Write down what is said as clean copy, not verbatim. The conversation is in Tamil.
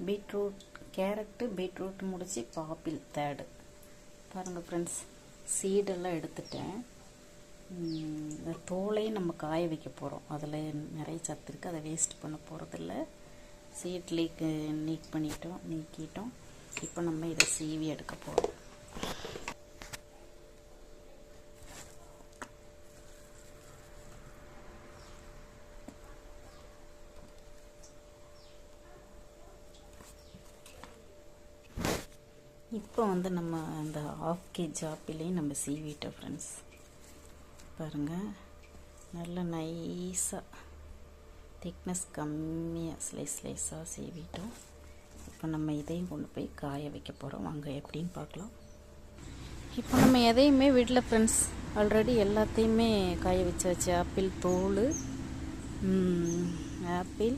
பீட்ரூட், கேரட்டு, பீட்ரூட் முடிச்சு இப்போ ஆப்பிள் தேர்டு. பாருங்கள் ஃப்ரெண்ட்ஸ், சீடெல்லாம் எடுத்துட்டேன். இந்த தோலையும் நம்ம காய வைக்க போகிறோம். அதில் நிறைய சத்து இருக்குது, அதை வேஸ்ட் பண்ண போகிறதில்ல. சீட் நீக்கிட்டோம். இப்போ நம்ம இதை சீவி எடுக்க போகிறோம். இப்போ நம்ம அந்த 1/2 kg ஆப்பிளையும் நம்ம சீவிட்டோம் ஃப்ரெண்ட்ஸ். பாருங்கள், நல்லா நைஸாக திக்னஸ் கம்மியாக ஸ்லைஸாக சீவிட்டோம். இப்போ நம்ம இதையும் கொண்டு போய் காய வைக்க போகிறோம். வாங்க எப்படின்னு பார்க்கலாம். இப்போ நம்ம எதையுமே விடல ஃப்ரெண்ட்ஸ், ஆல்ரெடி எல்லாத்தையுமே காய வச்சாச்சு. ஆப்பிள் தோல், ஆப்பிள்,